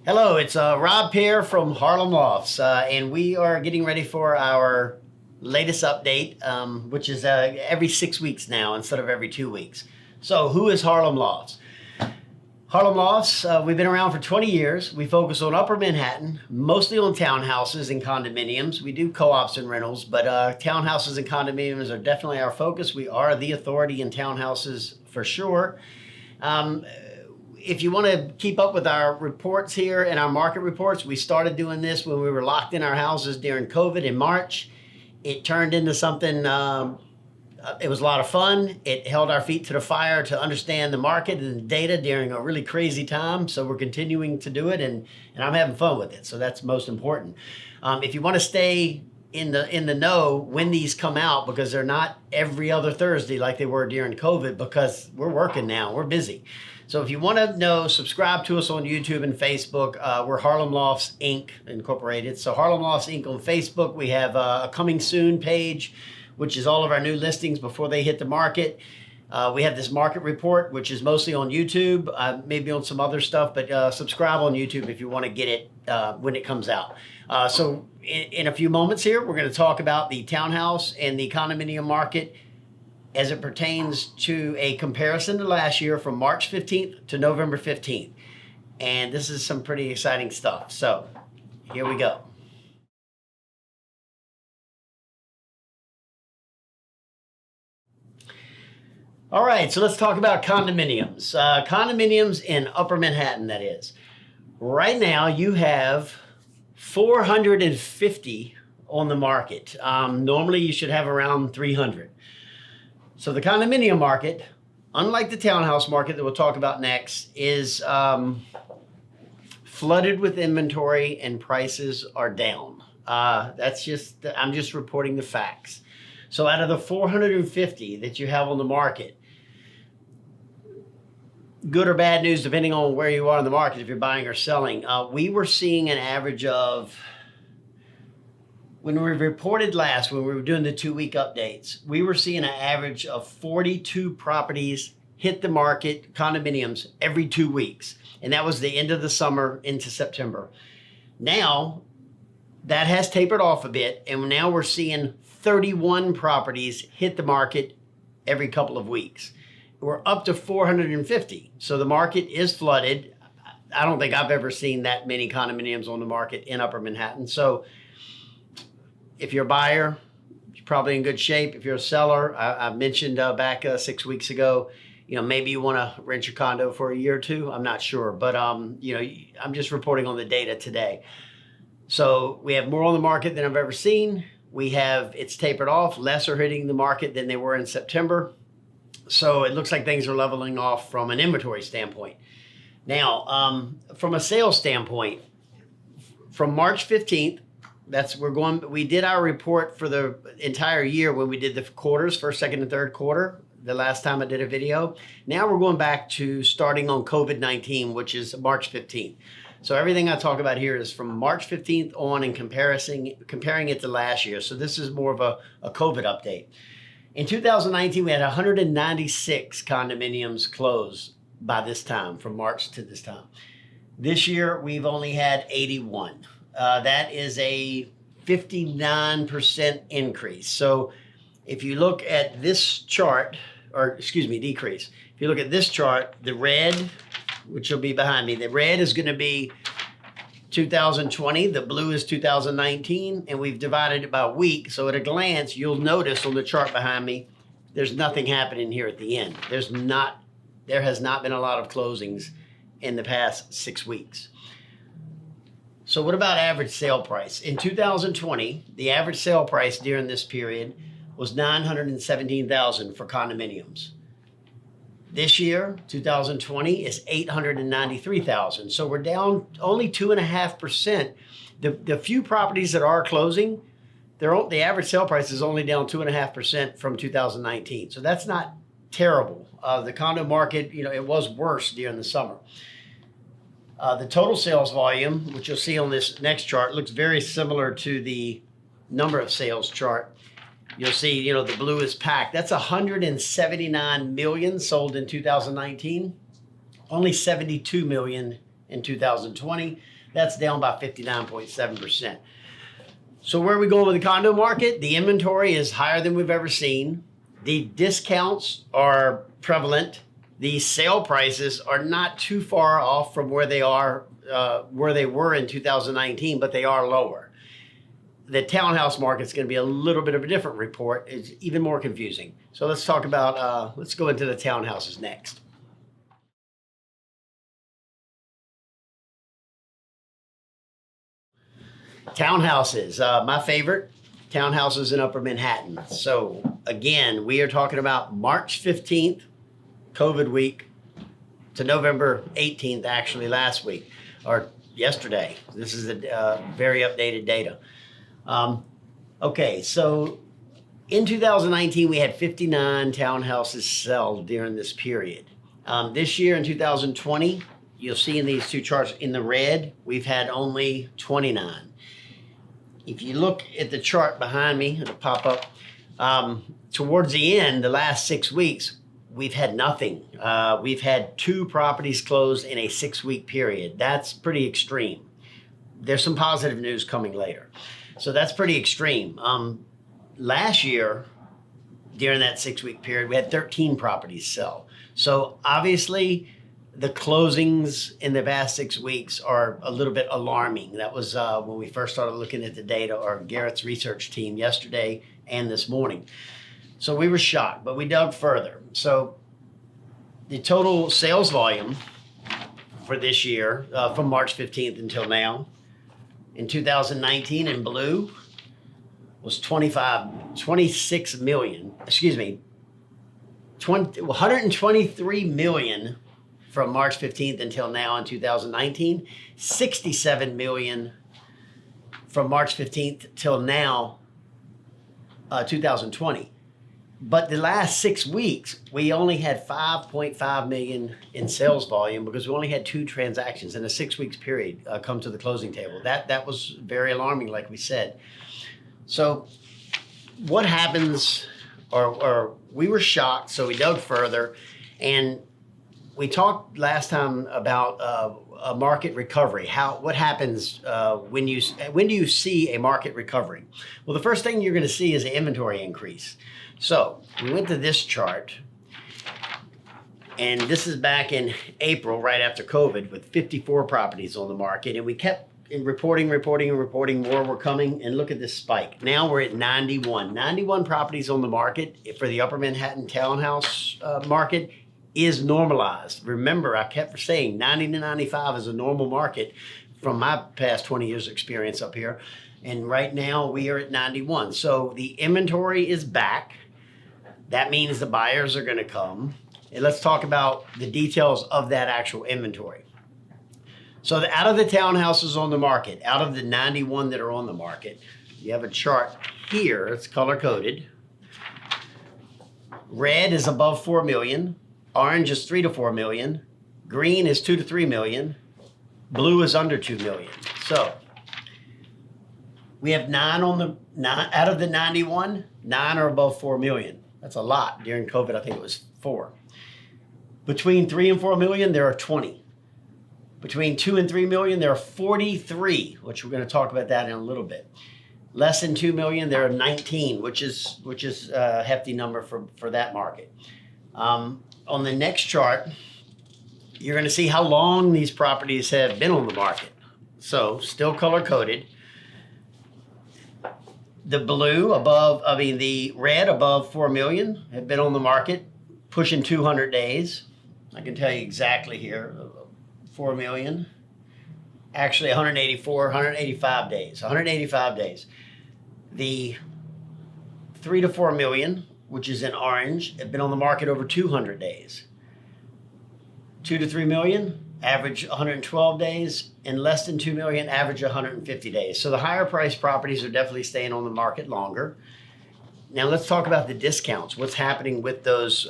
Hello, it's Rob Pear from Harlem Lofts, and we are getting ready for our latest update, which is every 6 weeks now instead of every 2 weeks. So who is Harlem Lofts? Harlem Lofts, we've been around for 20 years. We focus on Upper Manhattan, mostly on townhouses and condominiums. We do co-ops and rentals, but townhouses and condominiums are definitely our focus. We are the authority in townhouses for sure. If you want to keep up with our reports here and our market reports, we started doing this when we were locked in our houses during COVID in March. It turned into something, it was a lot of fun. It held our feet to the fire to understand the market and the data during a really crazy time. So we're continuing to do it, and I'm having fun with it. So that's most important. If you want to stay in the know when these come out, because they're not every other Thursday like they were during COVID, because we're working now, we're busy. So if you want to know, subscribe to us on YouTube and Facebook. We're Harlem Lofts Inc. Incorporated. So Harlem Lofts Inc. on Facebook. We have a coming soon page, which is all of our new listings before they hit the market. We have this market report, which is mostly on YouTube, maybe on some other stuff, but subscribe on YouTube if you want to get it when it comes out. So in a few moments here, we're going to talk about the townhouse and the condominium market as it pertains to a comparison to last year from March 15th to November 15th. And this is some pretty exciting stuff. So here we go. All right, so let's talk about condominiums. Condominiums in Upper Manhattan, that is. Right now, you have 450 on the market. Normally, you should have around 300. So the condominium market, unlike the townhouse market that we'll talk about next, is flooded with inventory and prices are down. I'm just reporting the facts. So out of the 450 that you have on the market, good or bad news, depending on where you are in the market, if you're buying or selling, we were seeing an average of, when we reported last, when we were doing the 2-week updates, we were seeing an average of 42 properties hit the market, condominiums, every 2 weeks. And that was the end of the summer into September. Now, that has tapered off a bit, and now we're seeing 31 properties hit the market every couple of weeks. We're up to 450. So the market is flooded. I don't think I've ever seen that many condominiums on the market in Upper Manhattan. So if you're a buyer, you're probably in good shape. If you're a seller, I mentioned back 6 weeks ago, maybe you want to rent your condo for a year or two. I'm not sure, but I'm just reporting on the data today. So we have more on the market than I've ever seen. It's tapered off. Less are hitting the market than they were in September. So it looks like things are leveling off from an inventory standpoint. Now, from a sales standpoint, from March 15th, we did our report for the entire year when we did the quarters, first, second, and third quarter, the last time I did a video. Now we're going back to starting on COVID-19, which is March 15th. So everything I talk about here is from March 15th on and comparing it to last year. So this is more of a COVID update. In 2019, we had 196 condominiums close by this time, from March to this time. This year, we've only had 81. That is a 59% increase. So if you look at this chart, decrease. If you look at this chart, the red, which will be behind me, the red is going to be 2020, the blue is 2019, and we've divided it by week. So at a glance, you'll notice on the chart behind me, there's nothing happening here at the end. There has not been a lot of closings in the past 6 weeks. So what about average sale price? In 2020, the average sale price during this period was $917,000 for condominiums. This year, 2020, is $893,000. So we're down only 2.5%. The few properties that are closing, the average sale price is only down 2.5% from 2019. So that's not terrible. The condo market, it was worse during the summer. The total sales volume, which you'll see on this next chart, looks very similar to the number of sales chart. You'll see, the blue is packed. That's 179 million sold in 2019. Only 72 million in 2020. That's down by 59.7%. So where are we going with the condo market? The inventory is higher than we've ever seen. The discounts are prevalent. The sale prices are not too far off from where they were in 2019, but they are lower. The townhouse market is going to be a little bit of a different report. It's even more confusing. So let's talk about, let's go into the townhouses next. Townhouses, my favorite, townhouses in Upper Manhattan. So again, we are talking about March 15th, COVID week, to November 18th, actually last week, or yesterday. This is a very updated data. Okay, so in 2019, we had 59 townhouses sold during this period. This year in 2020, you'll see in these two charts in the red, we've had only 29. If you look at the chart behind me, it'll pop up. Towards the end, the last 6 weeks, we've had nothing. We've had 2 properties closed in a 6-week period. That's pretty extreme. There's some positive news coming later. So that's pretty extreme. Last year, during that 6-week period, we had 13 properties sell. So obviously, the closings in the past 6 weeks are a little bit alarming. That was when we first started looking at the data, or Garrett's research team yesterday and this morning. So we were shocked, but we dug further. So the total sales volume for this year, from March 15th until now, in 2019 in blue, was 123 million from March 15th until now in 2019, 67 million from March 15th till now, 2020. But the last 6 weeks, we only had 5.5 million in sales volume because we only had 2 transactions in a 6 weeks period come to the closing table. That was very alarming, like we said. So what happens, or we were shocked, so we dug further, and we talked last time about a market recovery. What happens when do you see a market recovery? Well, the first thing you're going to see is an inventory increase. So we went to this chart, and this is back in April, right after COVID, with 54 properties on the market, and we kept reporting, more were coming, and look at this spike. Now we're at 91 properties on the market for the Upper Manhattan townhouse market is normalized. Remember, I kept saying 90 to 95 is a normal market from my past 20 years experience up here. And right now we are at 91. So the inventory is back. That means the buyers are going to come. And let's talk about the details of that actual inventory. So out of the townhouses on the market, out of the 91 that are on the market, you have a chart here. It's color-coded. Red is above 4 million. Orange is 3 to 4 million. Green is 2 to 3 million. Blue is under 2 million. So we have 9 out of the 91, 9 are above 4 million. That's a lot. During COVID, I think it was 4. Between 3 and 4 million, there are 20. Between 2 and 3 million, there are 43, which we're going to talk about that in a little bit. Less than 2 million, there are 19, which is a hefty number for that market. On the next chart, you're going to see how long these properties have been on the market. So still color-coded. The the red above 4 million have been on the market, pushing 200 days. I can tell you exactly here, 4 million. Actually 185 days. The 3 to 4 million, which is in orange, have been on the market over 200 days. 2 to 3 million, average 112 days, and less than 2 million, average 150 days. So the higher priced properties are definitely staying on the market longer. Now let's talk about the discounts. What's happening with those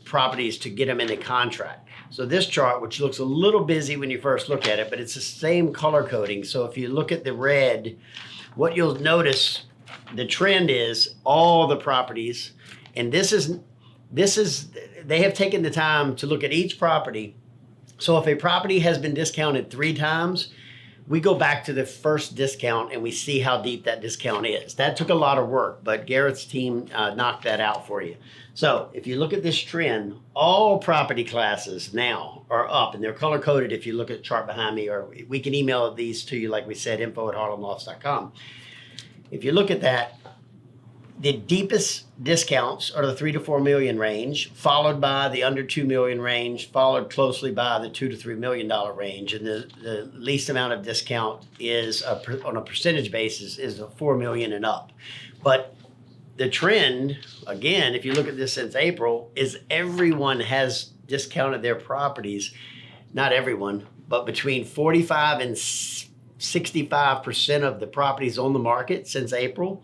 properties to get them into contract? So this chart, which looks a little busy when you first look at it, but it's the same color coding. So if you look at the red, what you'll notice, the trend is all the properties, and this is they have taken the time to look at each property So if a property has been discounted 3 times, we go back to the first discount and we see how deep that discount is. That took a lot of work, but Garrett's team knocked that out for you. So if you look at this trend, all property classes now are up, and they're color coded if you look at the chart behind me, or we can email these to you, like we said, info@harlemlofts.com. If you look at that, the deepest discounts are the 3 to 4 million range, followed by the under 2 million range, followed closely by the $2 to $3 million range. And the least amount of discount is on a percentage basis is a 4 million and up. But the trend, again, if you look at this since April, is everyone has discounted their properties. Not everyone, but between 45 and 65% of the properties on the market since April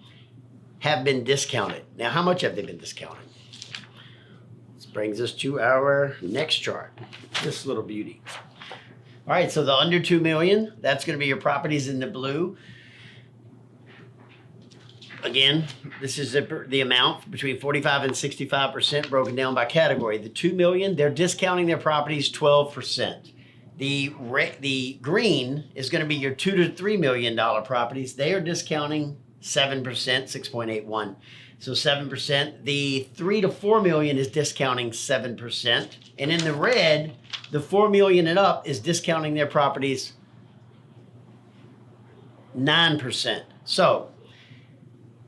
have been discounted. Now, how much have they been discounted? This brings us to our next chart, this little beauty. All right, so the under 2 million, that's going to be your properties in the blue. Again, this is the amount between 45 and 65% broken down by category. The 2 million, they're discounting their properties 12%. The green is going to be your $2 to $3 million properties. They are discounting 7%, 6.81. So 7%. The 3 to 4 million is discounting 7%. And in the red, the 4 million and up is discounting their properties 9%. So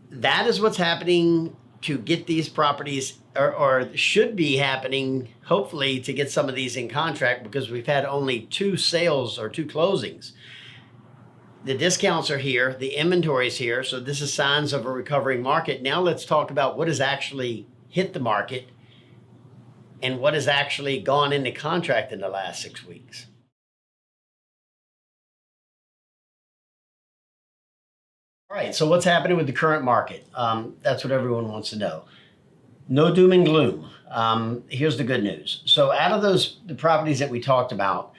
that is what's happening to get these properties, or should be happening, hopefully, to get some of these in contract, because we've had only 2 sales or 2 closings. The discounts are here, the inventory is here, so this is signs of a recovering market. Now let's talk about what has actually hit the market and what has actually gone into contract in the last 6 weeks. All right, so what's happening with the current market? That's what everyone wants to know. No doom and gloom. Here's the good news. So out of the properties that we talked about,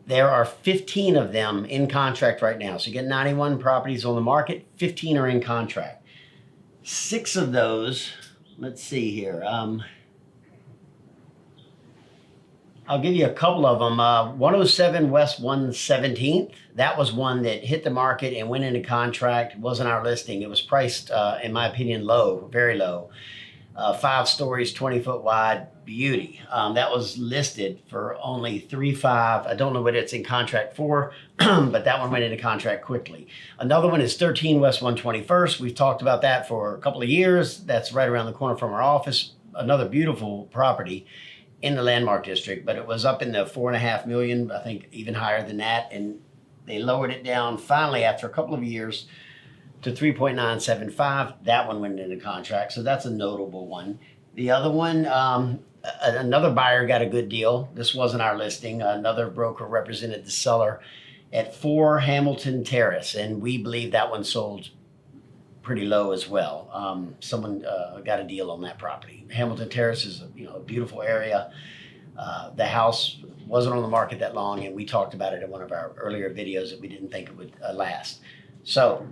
there are 15 of them in contract right now. So you get 91 properties on the market, 15 are in contract. 6 of those, let's see here. I'll give you a couple of them. 107 West 117th. That was one that hit the market and went into contract. It wasn't our listing. It was priced, in my opinion, low, very low. 5 stories, 20-foot wide, beauty. That was listed for only $3.5. I don't know what it's in contract for, but that one went into contract quickly. Another one is 13 West 121st. We've talked about that for a couple of years. That's right around the corner from our office. Another beautiful property in the Landmark District, but it was up in the 4.5 million, I think even higher than that. And they lowered it down finally after a couple of years to 3.975. That one went into contract, so that's a notable one. The other one, another buyer got a good deal. This wasn't our listing. Another broker represented the seller at 4 Hamilton Terrace, and we believe that one sold pretty low as well. Someone got a deal on that property. Hamilton Terrace is a beautiful area. The house wasn't on the market that long, and we talked about it in one of our earlier videos that we didn't think it would last. So,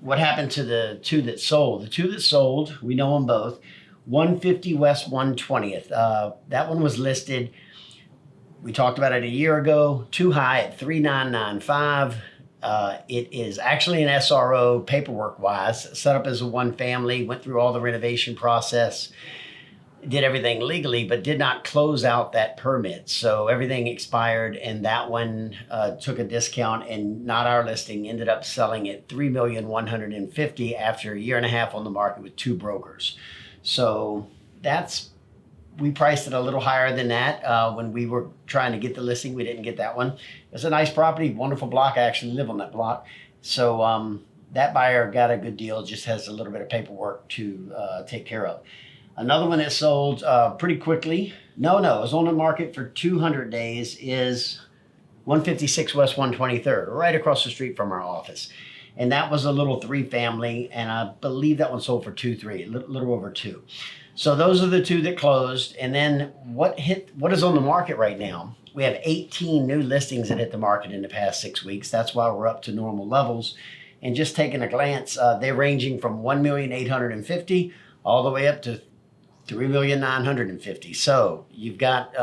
what happened to the 2 that sold? The 2 that sold, we know them both. 150 West 120th. That one was listed, we talked about it a year ago, too high at 3,995. It is actually an SRO paperwork-wise, set up as a 1-family, went through all the renovation process, did everything legally, but did not close out that permit. So everything expired, and that one took a discount, and not our listing, ended up selling at $3,150,000 after a year and a half on the market with 2 brokers. So we priced it a little higher than that. When we were trying to get the listing, we didn't get that one. It's a nice property, wonderful block. I actually live on that block. So that buyer got a good deal, just has a little bit of paperwork to take care of. Another one that sold pretty quickly, it was on the market for 200 days, is 156 West 123rd, right across the street from our office. And that was a little 3-family, and I believe that one sold for 2.3, a little over 2. So those are the 2 that closed. And then what is on the market right now? We have 18 new listings that hit the market in the past 6 weeks. That's why we're up to normal levels. And just taking a glance, they're ranging from 1,850,000 all the way up to 3,950,000. So you've got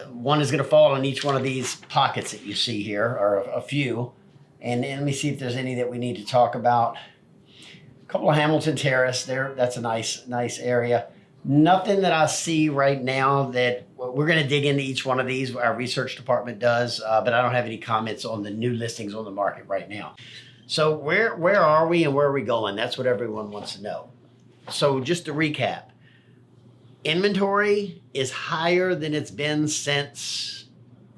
one is going to fall on each one of these pockets that you see here, or a few. And let me see if there's any that we need to talk about. A couple of Hamilton Terrace there. That's a nice area. Nothing that I see right now that we're going to dig into each one of these. Our research department does, but I don't have any comments on the new listings on the market right now. So where are we and where are we going? That's what everyone wants to know. So just to recap, inventory is higher than it's been since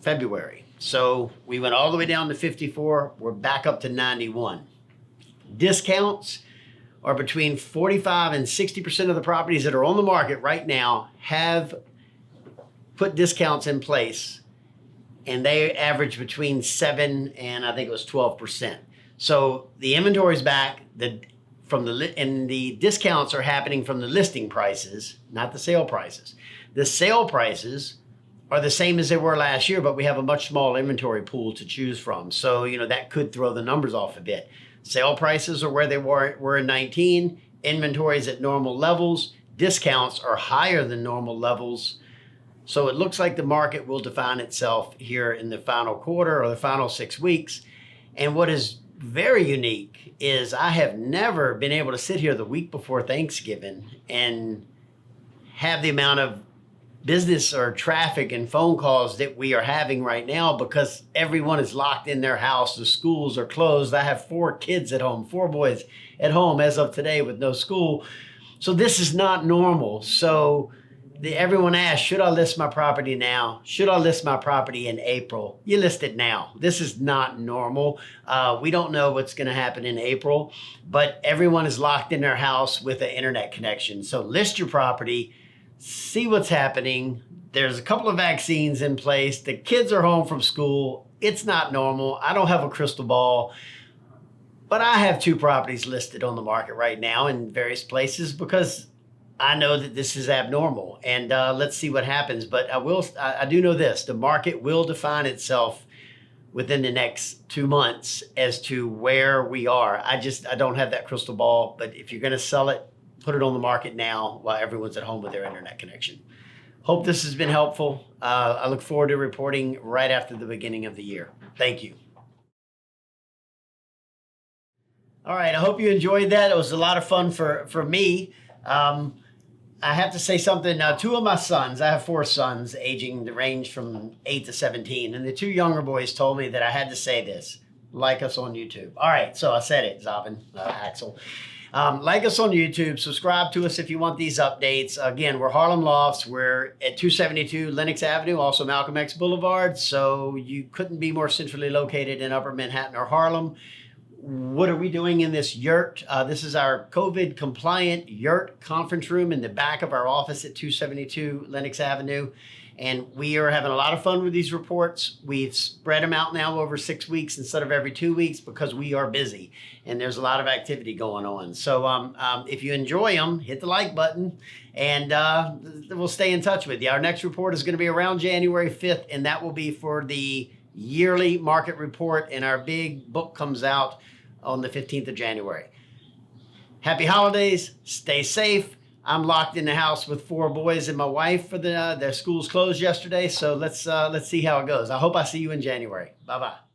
February. So we went all the way down to 54. We're back up to 91. Discounts are between 45 and 60% of the properties that are on the market right now have put discounts in place, and they average between 7 and I think it was 12%. So the inventory is back. And the discounts are happening from the listing prices, not the sale prices. The sale prices are the same as they were last year, but we have a much smaller inventory pool to choose from. So, that could throw the numbers off a bit. Sale prices are where they were in 19. Inventories at normal levels. Discounts are higher than normal levels. So it looks like the market will define itself here in the final quarter or the final 6 weeks. And what is very unique is I have never been able to sit here the week before Thanksgiving and have the amount of business or traffic and phone calls that we are having right now, because everyone is locked in their house. The schools are closed. I have 4 kids at home, 4 boys at home as of today with no school. So this is not normal. So everyone asks, should I list my property now? Should I list my property in April? You list it now. This is not normal. We don't know what's going to happen in April, but everyone is locked in their house with an internet connection. So list your property, see what's happening. There's a couple of vaccines in place. The kids are home from school. It's not normal. I don't have a crystal ball, but I have 2 properties listed on the market right now in various places because I know that this is abnormal, and let's see what happens. But I do know this: the market will define itself within the next 2 months as to where we are. I don't have that crystal ball, but if you're going to sell it, put it on the market now while everyone's at home with their internet connection. Hope this has been helpful. I look forward to reporting right after the beginning of the year. Thank you. All right, I hope you enjoyed that. It was a lot of fun for me. I have to say something. Now, 2 of my sons, I have 4 sons, aging the range from 8 to 17, and the 2 younger boys told me that I had to say this: like us on YouTube. All right, so I said it, Axel. Like us on YouTube, subscribe to us if you want these updates. Again, we're Harlem Lofts. We're at 272 Lenox Avenue, also Malcolm X Boulevard, so you couldn't be more centrally located in Upper Manhattan or Harlem. What are we doing in this yurt? This is our COVID compliant yurt conference room in the back of our office at 272 Lenox Avenue. And we are having a lot of fun with these reports. We've spread them out now over 6 weeks instead of every 2 weeks because we are busy and there's a lot of activity going on. So if you enjoy them, hit the like button, and we'll stay in touch with you. Our next report is going to be around January 5th, and that will be for the yearly market report, and our big book comes out on the 15th of January. Happy holidays. Stay safe. I'm locked in the house with 4 boys and my wife for their schools closed yesterday. So let's see how it goes. I hope I see you in January. Bye-bye.